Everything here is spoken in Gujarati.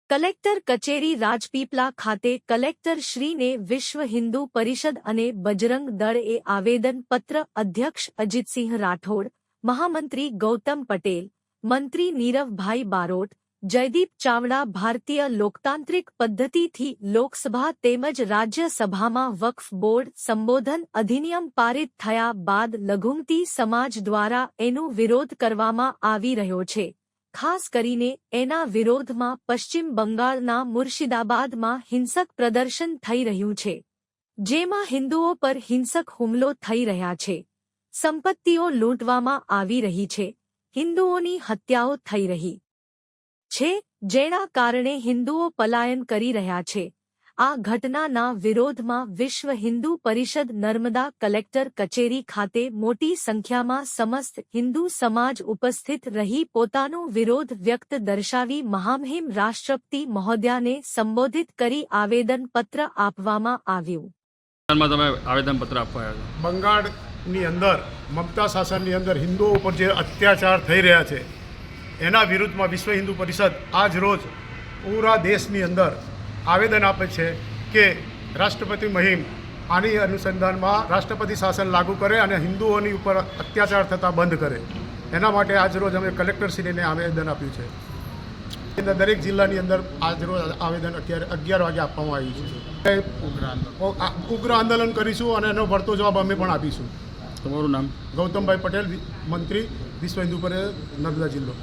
કલેક્ટર કચેરી રાજપીપલા ખાતે કલેક્ટર શ્રીને વિશ્વ હિન્દુ પરિષદ અને બજરંગ દળએ આવેદનપત્ર અધ્યક્ષ અજીતસિંહ રાઠોડ, મહામંત્રી ગૌતમ પટેલ, મંત્રી નીરવભાઈ બારોટ, જયદીપ ચાવડા ભારતીય લોકતાંત્રિક પદ્ધતિથી લોકસભા તેમજ રાજ્યસભામાં વક્ફ બોર્ડ સંબોધન અધિનિયમ પારિત થયા બાદ લઘુમતી સમાજ દ્વારા એનો વિરોધ કરવામાં આવી રહ્યો છે। ખાસ કરીને એના વિરોધમાં પશ્ચિમ બંગાળના મુર્શિદાબાદમાં હિંસક પ્રદર્શન થઈ રહ્યું છે, જેમાં હિન્દુઓ પર હિંસક હુમલો થઈ રહ્યા છે, સંપત્તિઓ લૂંટવામાં આવી રહી છે, હિન્દુઓની હત્યાઓ થઈ રહી છે, જેના કારણે હિન્દુઓ પલાયન કરી રહ્યા છે। આ ઘટનાના વિરોધમાં વિશ્વ હિન્દુ પરિષદ નર્મદા કલેક્ટર કચેરી ખાતે મોટી સંખ્યામાં સમસ્ત હિન્દુ સમાજ ઉપસ્થિત રહી પોતાનો વિરોધ વ્યક્ત દર્શાવી મહામહિમ રાષ્ટ્રપતિ મહોદયાને સંબોધિત કરી આવેદનપત્ર આપવામાં આવ્યું। આવેદનપત્ર આપવા આવ્યા। બંગાળની અંદર મમતા શાસનની અંદર હિન્દુઓ ઉપર જે અત્યાચાર થઈ રહ્યા છે એના વિરુદ્ધમાં વિશ્વ હિન્દુ પરિષદ આજ રોજ પૂરા દેશની અંદર આવેદન આપે છે કે રાષ્ટ્રપતિ મહિમ આની અનુસંધાનમાં રાષ્ટ્રપતિ શાસન લાગુ કરે અને હિન્દુઓની ઉપર અત્યાચાર થતાં બંધ કરે। એના માટે આજરોજ અમે કલેક્ટરશ્રીને આવેદન આપ્યું છે। દરેક જિલ્લાની અંદર આજરોજ આવેદન અત્યારે 11 વાગે આપવામાં આવ્યું છે। ઉગ્ર આંદોલન કરીશું અને એનો વળતો જવાબ અમે પણ આપીશું। તમારું નામ? ગૌતમભાઈ પટેલ, મંત્રી, વિશ્વ હિન્દુ પરિષદ નર્મદા જિલ્લો।